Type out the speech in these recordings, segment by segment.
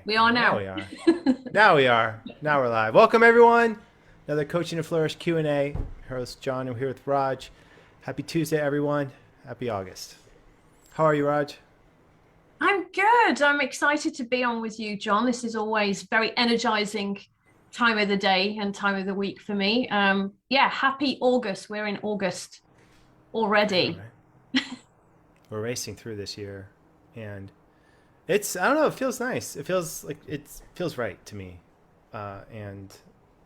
We are Now now. we are. Now we are. Now we're live. Welcome everyone. Another Coaching to Flourish Q&A. Host John. I'm here with Raj. Happy Tuesday, everyone. Happy August. How are you, Raj? I'm good. I'm excited to be on with you, John. This is always very energizing time of the day and time of the week for me. Yeah, happy August. We're in August I know, already. right? We're racing through this year, and I don't know. It feels nice. It feels like it feels right to me, and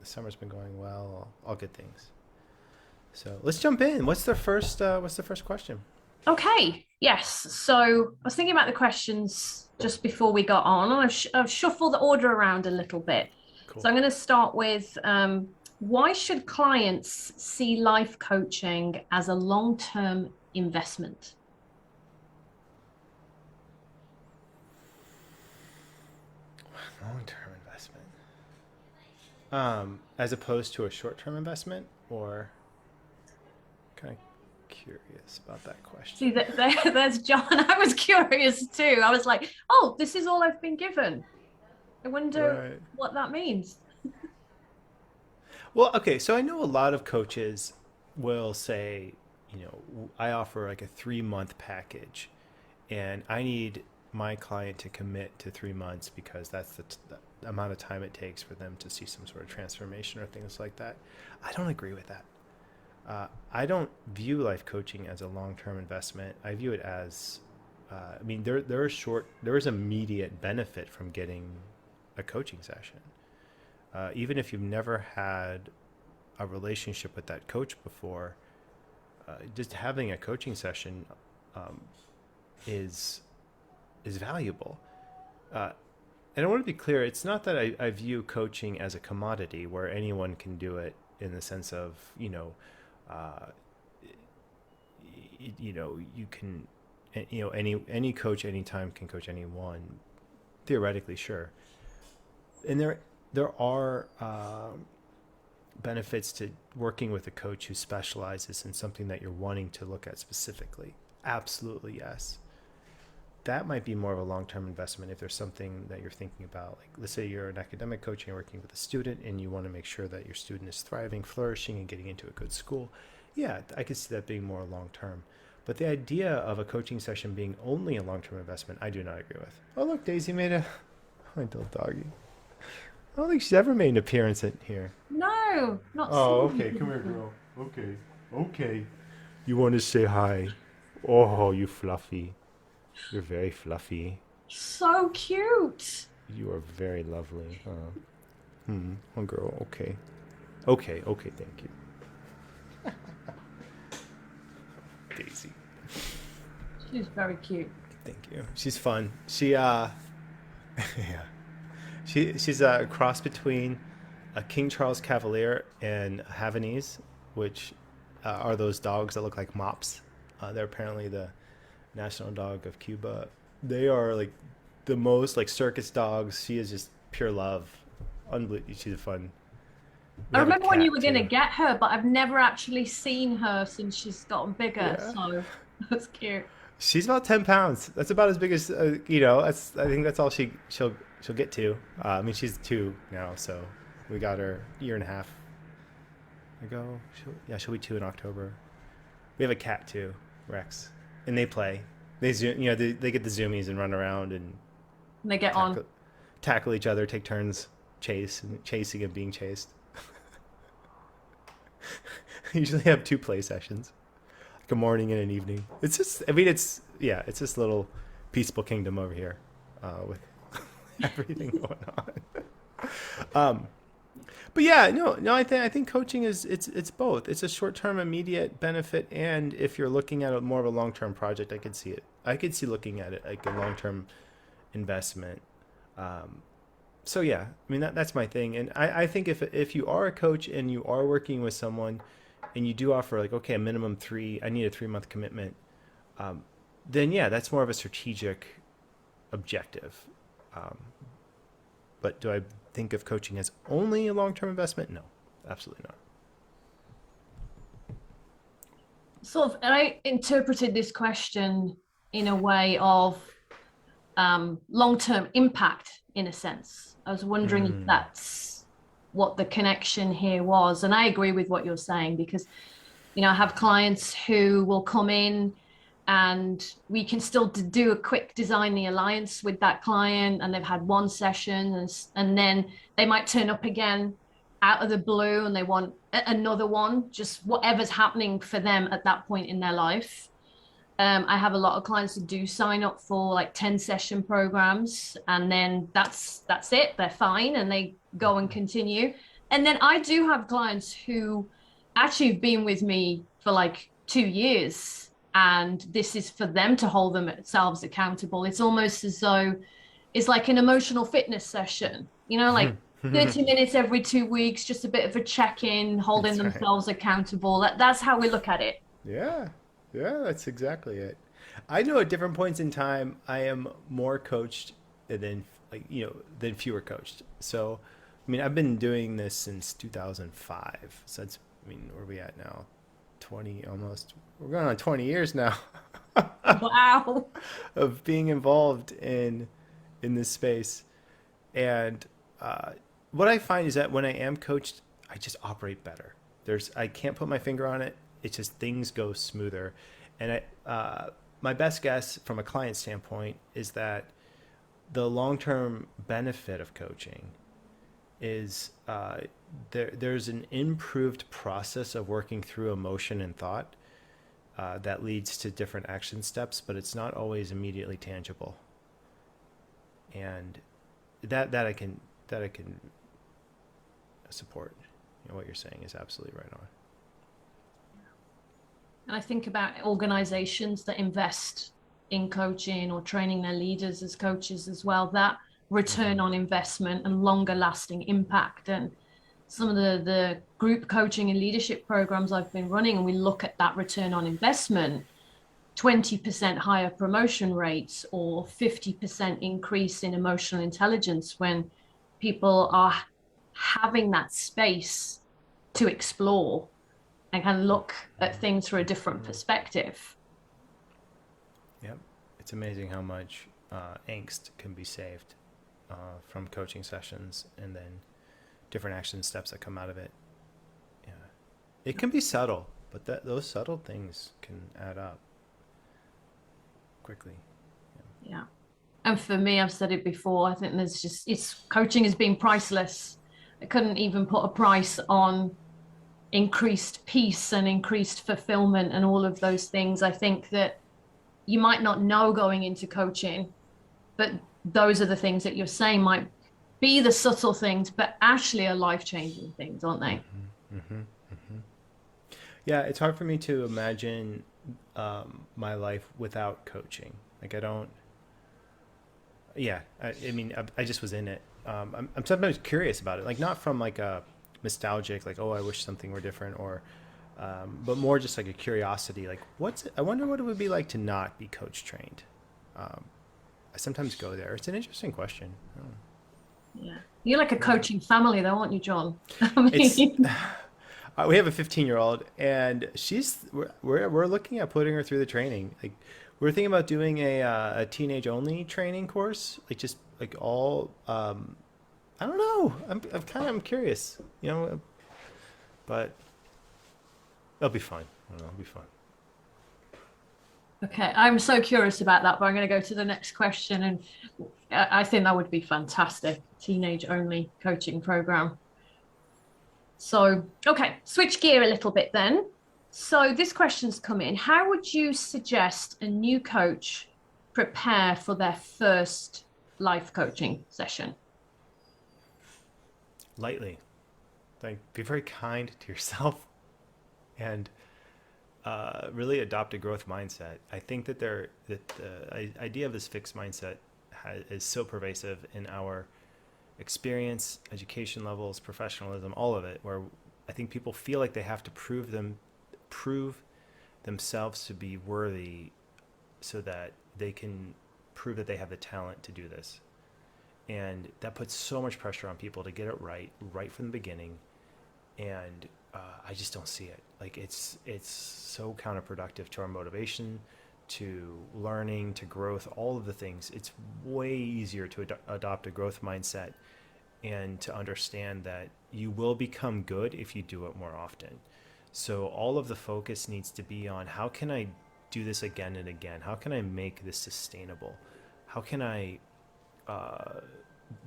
the summer's been going well. All good things. So let's jump in. What's the first question? Okay, yes. So I was thinking about the questions just before we got on. I've shuffled the order around a little bit. So Cool. I'm going to start with why should clients see life coaching as a long-term investment? Long-term investment. As opposed to a short-term investment, or kind of curious about that question. See, there's John. I was curious too. I was like, oh, this is all I've been given. I wonder Right. what that means. Well, okay. So I know a lot of coaches will say, I offer like a 3 month package, and I need my client to commit to 3 months because that's the amount of time it takes for them to see some sort of transformation or things like that. I don't agree with that. I don't view life coaching as a long term investment. I view it as, there is immediate benefit from getting a coaching session. Even if you've never had a relationship with that coach before, just having a coaching session um, is valuable. Uh, and I want to be clear, it's not that I view coaching as a commodity where anyone can do it in the sense of, uh, you can, any coach anytime can coach anyone. Theoretically, sure. And there are benefits to working with a coach who specializes in something that you're wanting to look at specifically. Absolutely, yes. That might be more of a long-term investment if there's something that you're thinking about. Like, let's say you're an academic coach and you're working with a student and you want to make sure that your student is thriving, flourishing, and getting into a good school. Yeah, I could see that being more long-term. But the idea of a coaching session being only a long-term investment, I do not agree with. Oh, look, Daisy made a my little doggy. I don't think she's ever made an appearance in here. No, not Oh, seen okay. Come here, anything. girl. Okay. Okay. You want to say hi? Oh, you fluffy. You're very fluffy. So cute. You are very lovely. Oh, girl. Okay. Okay. Okay. Thank you, Daisy. She's very cute. Thank you. She's fun. Yeah. She's a cross between a King Charles Cavalier and a Havanese, which are those dogs that look like mops. They're apparently the national dog of Cuba. They are like the most like circus dogs. She is just pure love. Unbelievable. She's fun. We I have a remember when you cat were going to too. get her, but I've never actually seen her since she's gotten bigger. Yeah. So that's cute. She's about 10 pounds. That's about as big as That's I think that's all she'll get to. She's 2 now, so we got her a year and a half ago. She'll be 2 in October. We have a cat too, Rex, and they play. They zoom, they get the zoomies and run around and And they get on. tackle tackle each other, take turns chasing and being chased. Usually have 2 play sessions, like a morning and an evening. It's just, it's this little peaceful kingdom over here, with everything going on. Um, but yeah, no, I think coaching is it's both. It's a short term immediate benefit, and if you're looking at more of a long term project, I could see it. I could see looking at it like a long term investment. Um, so yeah, that's my thing, and I think if you are a coach and you are working with someone, and you do offer like, okay, a minimum I need a 3 month commitment, um, then yeah, that's more of a strategic objective. Um, but do I think of coaching as only a long term investment? No, absolutely not. Sort of, and I interpreted this question in a way of long-term impact in a sense. I was wondering if that's what the connection here was. And I agree with what you're saying, because, you know, I have clients who will come in and we can still do a quick design the alliance with that client, and they've had one session, and then they might turn up again out of the blue and they want another one, just whatever's happening for them at that point in their life. I have a lot of clients who do sign up for like 10 session programs, and then that's it. They're fine and they go and continue. And then I do have clients who actually have been with me for like 2 years, and this is for them to hold themselves accountable. It's almost as though it's like an emotional fitness session, you know, like 30 minutes every 2 weeks, just a bit of a check-in, holding That's right. themselves accountable. That's how we look at it. Yeah, yeah, that's exactly it. I know at different points in time, I am more coached than than fewer coached. So, I mean, I've been doing this since 2005. So that's, I mean, where are we at now? 20 almost. We're going on 20 years now Wow. of being involved in this space. And what I find is that when I am coached, I just operate better. I can't put my finger on it. It's just things go smoother. And my best guess from a client standpoint is that the long-term benefit of coaching is there's an improved process of working through emotion and thought that leads to different action steps, but it's not always immediately tangible. And that I can support. You know, what you're saying is absolutely right on. And I think about organizations that invest in coaching or training their leaders as coaches as well, that return on investment and longer lasting impact. And some of the group coaching and leadership programs I've been running, and we look at that return on investment, 20% higher promotion rates or 50% increase in emotional intelligence when people are having that space to explore and can look at things through a different perspective. Yep. It's amazing how much angst can be saved from coaching sessions, and then different action steps that come out of it. Yeah. It can be subtle, but those subtle things can add up quickly. Yeah. And for me, I've said it before, I think coaching has been priceless. I couldn't even put a price on increased peace and increased fulfillment and all of those things. I think that you might not know going into coaching, but those are the things that you're saying might be the subtle things, but actually are life-changing things, aren't they? Yeah, it's hard for me to imagine my life without coaching. Like I don't. Yeah, I mean, I just was in it. I'm sometimes curious about it, like not from like a nostalgic, like, oh, I wish something were different, or but more just like a curiosity, like I wonder what it would be like to not be coach trained. I sometimes go there. It's an interesting question. Yeah. You're like a coaching family though, aren't you, John? I mean, We have a 15-year-old, and we're looking at putting her through the training. Like we're thinking about doing a teenage only training course, like just like all. I don't know. I'm curious, you know, but it'll be fine. I don't know, it'll be fun. okay, I'm so curious about that, but I'm going to go to the next question. And I think that would be fantastic. Teenage only coaching program. So, okay, switch gear a little bit then. So this question's come in. How would you suggest a new coach prepare for their first life coaching session? Lightly, like be very kind to yourself, and really adopt a growth mindset. I think that the idea of this fixed mindset is so pervasive in our experience, education levels, professionalism, all of it, where I think people feel like they have to prove themselves to be worthy so that they can prove that they have the talent to do this. And that puts so much pressure on people to get it right from the beginning. And I just don't see it. Like it's so counterproductive to our motivation, to learning to growth, all of the things, it's way easier to adopt a growth mindset and to understand that you will become good if you do it more often. So all of the focus needs to be on, how can I do this again and again? How can I make this sustainable? How can I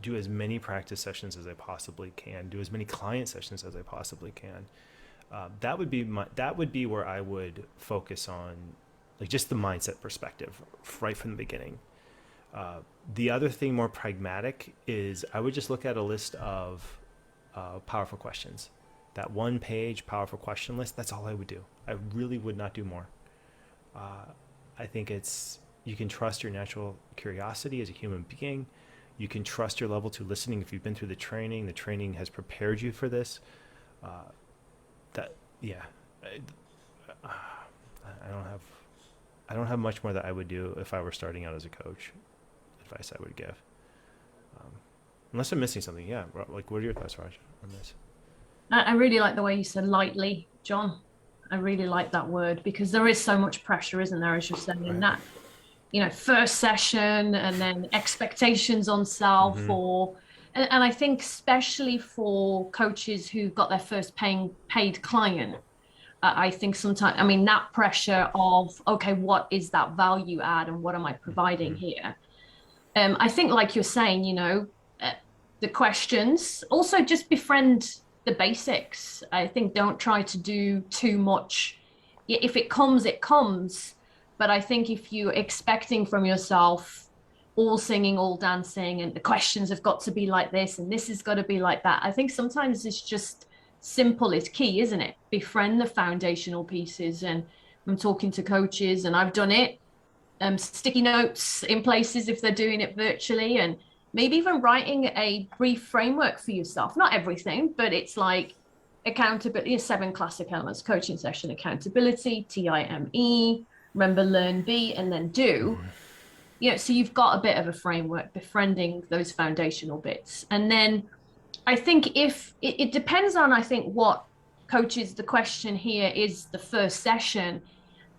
do as many practice sessions as I possibly can, do as many client sessions as I possibly can? That would be where I would focus on, like, just the mindset perspective right from the beginning. The other thing, more pragmatic, is I would just look at a list of powerful questions. That 1-page powerful question list, that's all I would do. I really would not do more. I think you can trust your natural curiosity as a human being. You can trust your level 2 listening. If you've been through the training has prepared you for this. I don't have much more that I would do if I were starting out as a coach. Advice I would give. Unless I'm missing something. Yeah. Like, what are your thoughts, Raj, on this? I really like the way you said lightly, John. I really like that word, because there is so much pressure, isn't there, as you're saying, in that, first session, and then expectations on self, and I think especially for coaches who got their first paid client, I think sometimes, that pressure of, okay, what is that value add and what am I providing here? I think, like you're saying, the questions, also just befriend the basics. I think don't try to do too much. If it comes, it comes. But I think if you're expecting from yourself all singing, all dancing, and the questions have got to be like this, and this has got to be like that, I think sometimes it's just simple is key, isn't it? Befriend the foundational pieces. And I'm talking to coaches, and I've done it. Sticky notes in places if they're doing it virtually, and maybe even writing a brief framework for yourself. Not everything, but it's like accountability, 7 classic elements: coaching session, accountability, TIME, remember, learn, be, and then do. So you've got a bit of a framework, befriending those foundational bits. And then I think if it depends on, I think, what coaches, the question here is the first session.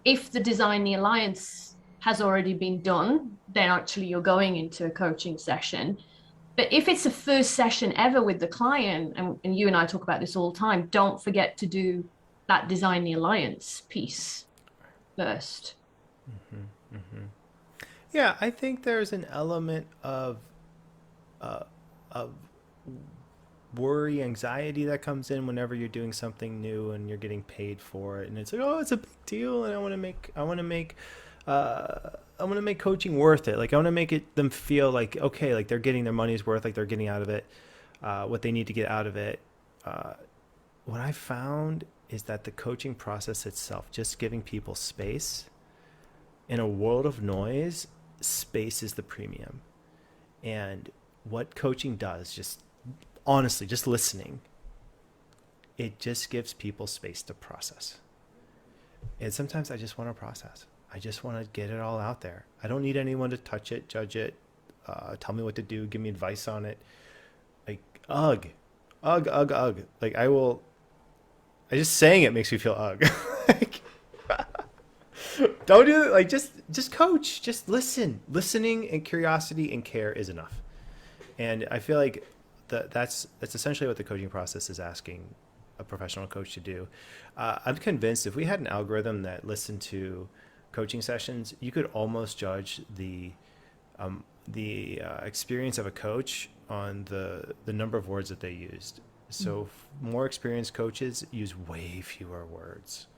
If the design the alliance has already been done, then actually you're going into a coaching session. But if it's a first session ever with the client, and you and I talk about this all the time, don't forget to do that design the alliance piece first. Yeah, I think there's an element of worry, anxiety that comes in whenever you're doing something new and you're getting paid for it, and it's like, oh, it's a big deal, and I want to make coaching worth it. Like, I want to make them feel like, okay, like they're getting their money's worth, like they're getting out of it what they need to get out of it. What I found is that the coaching process itself, just giving people space in a world of noise, space is the premium. And what coaching does, just honestly, just listening, it just gives people space to process. And sometimes I just want to process. I just want to get it all out there. I don't need anyone to touch it, judge it, tell me what to do, give me advice on it. Like, ugh. Like, I just saying it makes me feel ugh. Like, don't do it. Like, just coach, just listen. Listening and curiosity and care is enough. And I feel like that's essentially what the coaching process is asking a professional coach to do. I'm convinced if we had an algorithm that listened to coaching sessions, you could almost judge the experience of a coach on the number of words that they used. So more experienced coaches use way fewer words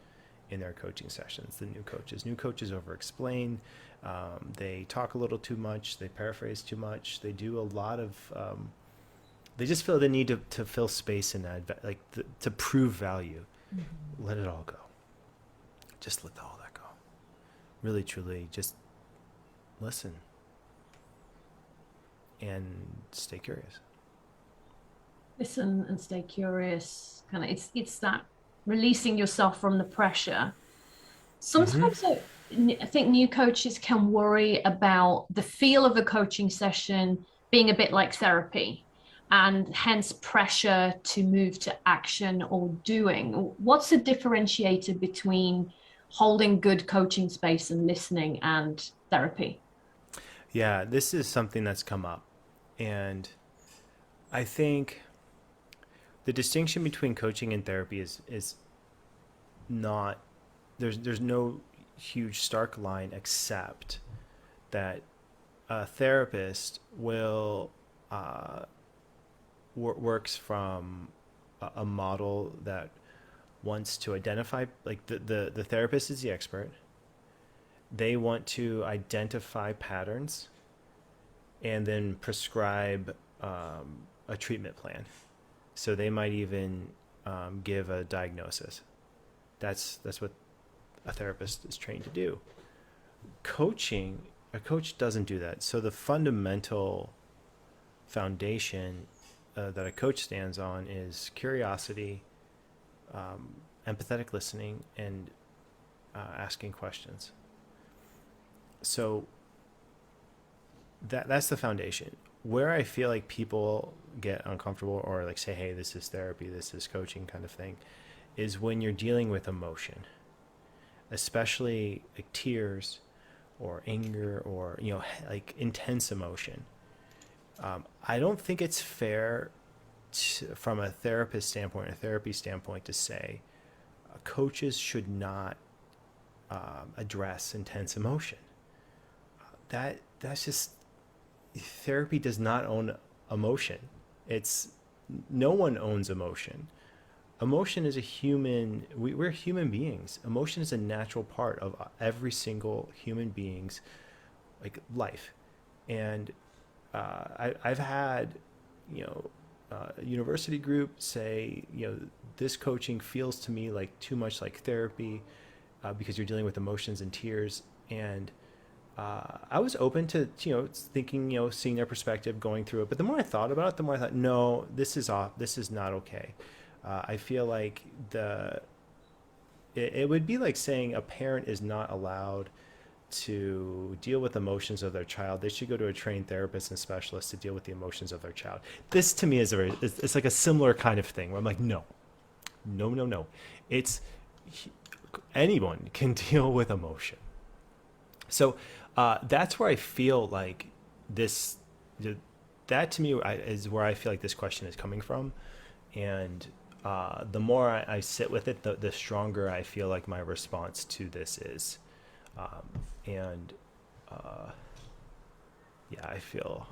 in their coaching sessions than new coaches. New coaches over-explain. They talk a little too much. They paraphrase too much. They do a lot of... they just feel the need to fill space and add, to prove value. Let it all go. Just let all that go. Really, truly, just listen and stay curious. Listen and stay curious. Kind of, it's that releasing yourself from the pressure. Sometimes I think new coaches can worry about the feel of a coaching session being a bit like therapy, and hence pressure to move to action or doing. What's the differentiator between holding good coaching space and listening and therapy? Yeah, this is something that's come up. And I think the distinction between coaching and therapy is not, there's no huge stark line, except that a therapist will works from a model that wants to identify, like the therapist is the expert. They want to identify patterns and then prescribe a treatment plan. So they might even give a diagnosis. That's what a therapist is trained to do. Coaching, a coach doesn't do that. So the fundamental foundation that a coach stands on is curiosity, empathetic listening, and asking questions. So that's the foundation. Where I feel like people get uncomfortable or like say, hey, this is therapy, this is coaching kind of thing, is when you're dealing with emotion, especially like tears or anger or, like intense emotion. I don't think it's fair from a therapist standpoint, a therapy standpoint, to say coaches should not address intense emotion. That's just, therapy does not own emotion. It's, no one owns emotion. Emotion is a human, we're human beings. Emotion is a natural part of every single human being's life. And I've had, a university group say, this coaching feels to me like too much like therapy because you're dealing with emotions and tears. And I was open to, thinking, seeing their perspective, going through it. But the more I thought about it, the more I thought, no, this is off. This is not okay. I feel like it would be like saying a parent is not allowed to deal with emotions of their child. They should go to a trained therapist and specialist to deal with the emotions of their child. This to me is it's like a similar kind of thing where I'm like, no. It's, anyone can deal with emotion. So that's where I feel like that to me is where I feel like this question is coming from. And the more I sit with it, the stronger I feel like my response to this is. Yeah, I feel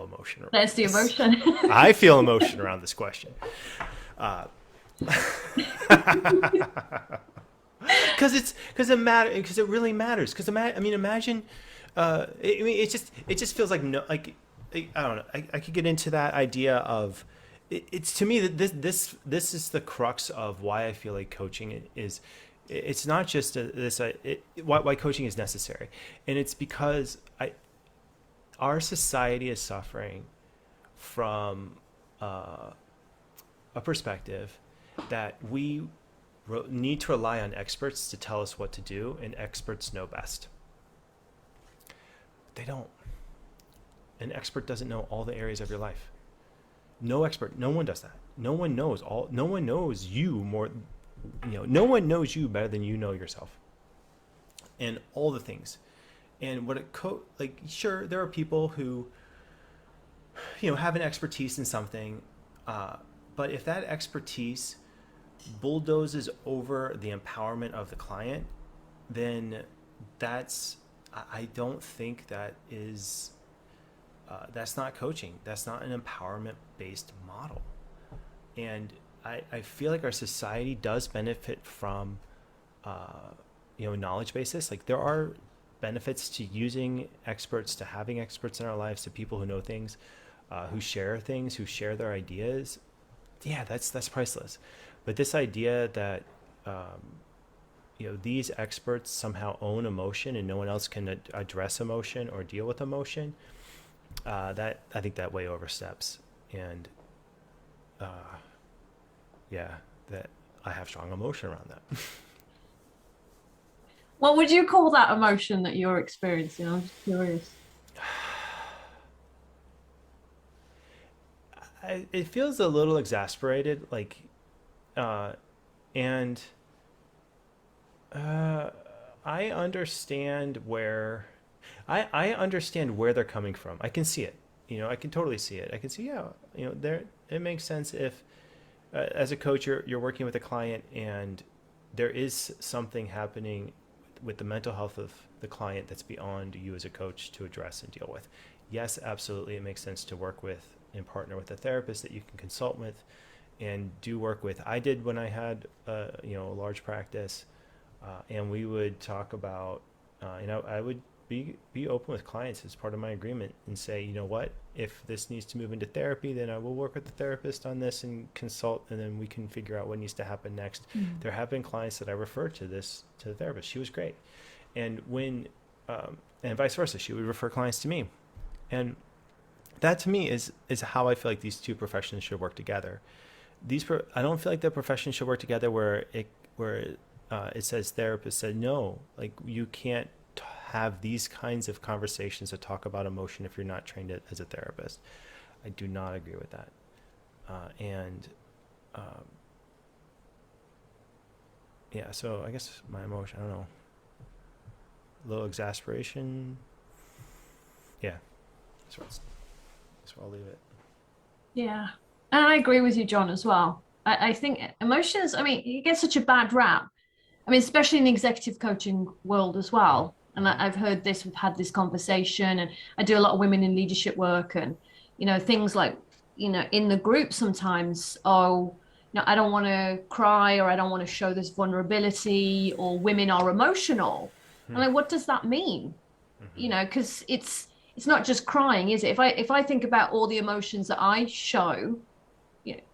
emotion. There's the emotion. I feel emotion around this question. Because it really matters. Because imagine. It just feels like no, like I don't know. I could get into that idea of. It's to me that this is the crux of why I feel like coaching is. It's not just why coaching is necessary, and it's because our society is suffering from a perspective that we need to rely on experts to tell us what to do, and experts know best. They don't. An expert doesn't know all the areas of your life. No one does that. No one knows you more. No one knows you better than you know yourself, and all the things. And what sure, there are people who, have an expertise in something, but if that expertise bulldozes over the empowerment of the client, then I don't think that is, that's not coaching. That's not an empowerment-based model. And I feel like our society does benefit from, knowledge basis. Like there are benefits to using experts, to having experts in our lives, to people who know things, who share things, who share their ideas. Yeah, that's priceless. But this idea that, these experts somehow own emotion and no one else can address emotion or deal with emotion, that I think that way oversteps. And that I have strong emotion around that. What would you call that emotion that you're experiencing? I'm just curious. It feels a little exasperated, and I understand where I understand where they're coming from. I can see it. I can totally see it. I can see, yeah, there it makes sense if as a coach you're working with a client and there is something happening with the mental health of the client that's beyond you as a coach to address and deal with. Yes, absolutely, it makes sense to work with and partner with a therapist that you can consult with and do work with. I did when I had a large practice, and we would talk about, I would be open with clients as part of my agreement and say, you know what, if this needs to move into therapy, then I will work with the therapist on this and consult, and then we can figure out what needs to happen next. There have been clients that I referred to the therapist. She was great, and and vice versa, she would refer clients to me, and that to me is how I feel like these two professions should work together. I don't feel like the professions should work together where it says therapist said no, like you can't have these kinds of conversations to talk about emotion if you're not trained as a therapist. I do not agree with that. Yeah, so I guess my emotion, I don't know, a little exasperation. Yeah, that's where I'll leave it. Yeah. And I agree with you, John, as well. I think emotions, I mean, you get such a bad rap. I mean, especially in the executive coaching world as well. And I've heard this, we've had this conversation, and I do a lot of women in leadership work, and, things like, in the group sometimes, I don't want to cry, or I don't want to show this vulnerability, or women are emotional. And like, what does that mean? Because it's not just crying, is it? If I think about all the emotions that I show,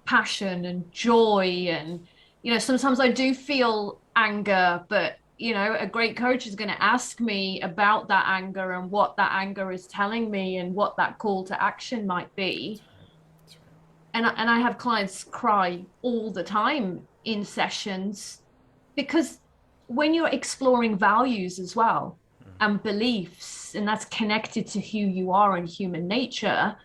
passion and joy, and sometimes I do feel anger, but a great coach is going to ask me about that anger and what that anger is telling me and what that call to action might be. That's right. And I have clients cry all the time in sessions, because when you're exploring values as well and beliefs, and that's connected to who you are and human nature,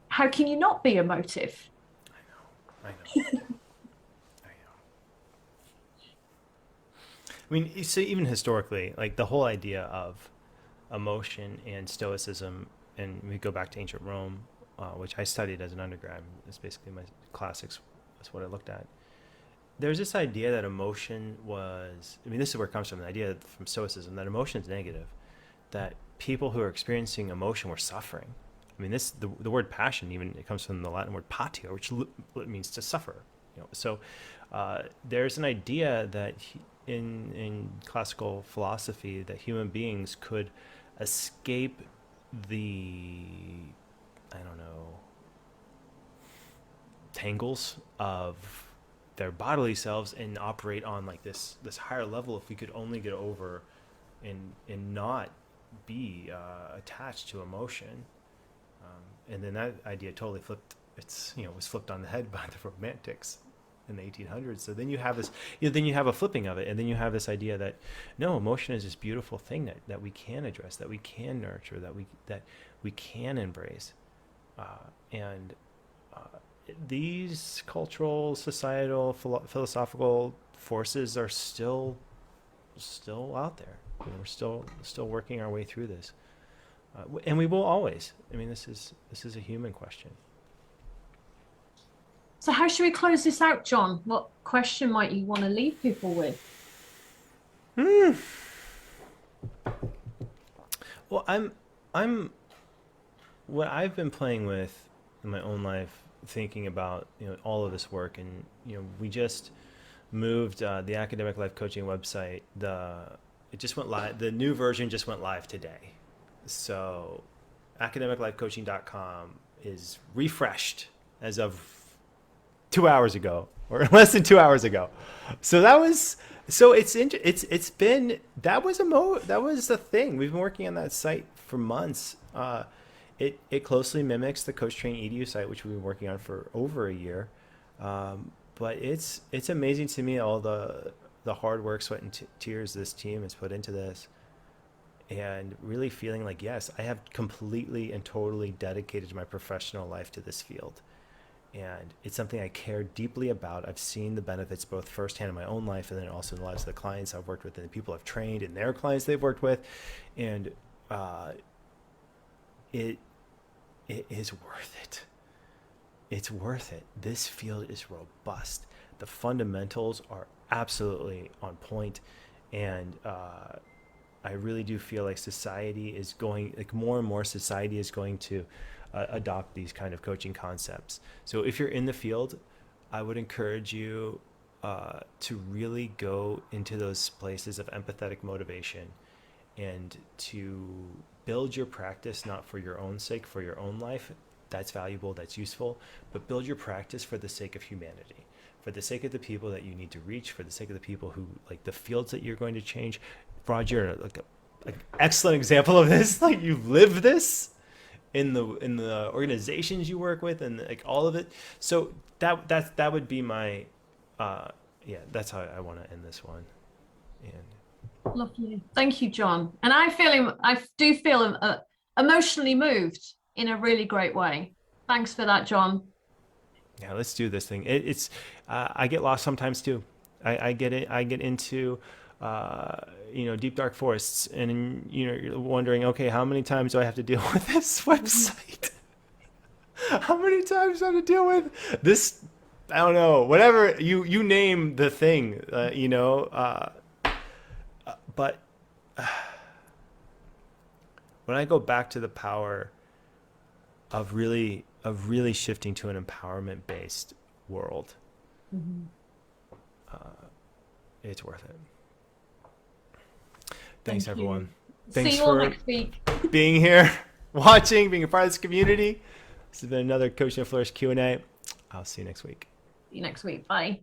how can you not be emotive? I know. I know. I mean, so even historically, like the whole idea of emotion and stoicism, and we go back to ancient Rome, which I studied as an undergrad. It's basically my classics. That's what I looked at. There's this idea that emotion was, I mean, this is where it comes from, the idea from stoicism that emotion is negative, that people who are experiencing emotion were suffering. I mean, the word passion, even it comes from the Latin word patio, which means to suffer. So there's an idea that in classical philosophy that human beings could escape the, I don't know, tangles of their bodily selves and operate on like this higher level if we could only get over and not be attached to emotion. And then that idea totally flipped. Was flipped on the head by the Romantics in the 1800s. So then you have this, then you have a flipping of it, and then you have this idea that no, emotion is this beautiful thing that we can address, that we can nurture, that we can embrace, and these cultural, societal, philosophical forces are still out there. We're still working our way through this. And we will always. I mean, this is a human question. So how should we close this out, John? What question might you want to leave people with? Well, I'm what I've been playing with in my own life, thinking about all of this work, and we just moved the Academic Life Coaching website. It just went live. The new version just went live today. So academiclifecoaching.com is refreshed as of 2 hours ago, or less than 2 hours ago. So that was a thing. We've been working on that site for months. It closely mimics the Coach Training EDU site, which we've been working on for over a year. But it's amazing to me all the hard work, sweat, and tears this team has put into this. And really feeling like, yes, I have completely and totally dedicated my professional life to this field. And it's something I care deeply about. I've seen the benefits both firsthand in my own life and then also in the lives of the clients I've worked with and the people I've trained and their clients they've worked with. And it is worth it. It's worth it. This field is robust. The fundamentals are absolutely on point. And I really do feel like society is going, like more and more society is going to adopt these kind of coaching concepts. So if you're in the field, I would encourage you to really go into those places of empathetic motivation and to build your practice, not for your own sake, for your own life. That's valuable, that's useful, but build your practice for the sake of humanity, for the sake of the people that you need to reach, for the sake of the people who, like the fields that you're going to change. Rod, you're like an excellent example of this. Like you live this in the organizations you work with and like all of it. So that would be my that's how I want to end this one. And Lovely. Thank you, John. And I do feel emotionally moved in a really great way. Thanks for that, John. yeah, let's do this thing. It's I get lost sometimes too. I get it. I get into deep dark forests, and you're wondering, okay, how many times do I have to deal with this website? How many times do I have to deal with this? I don't know. Whatever you name the thing, but when I go back to the power of really shifting to an empowerment based world, it's worth it. Thanks, everyone. Thanks See you all for next week. being here, watching, being a part of this community. This has been another Coach Training Flourish Q&A. I'll see you next week. See you next week. Bye.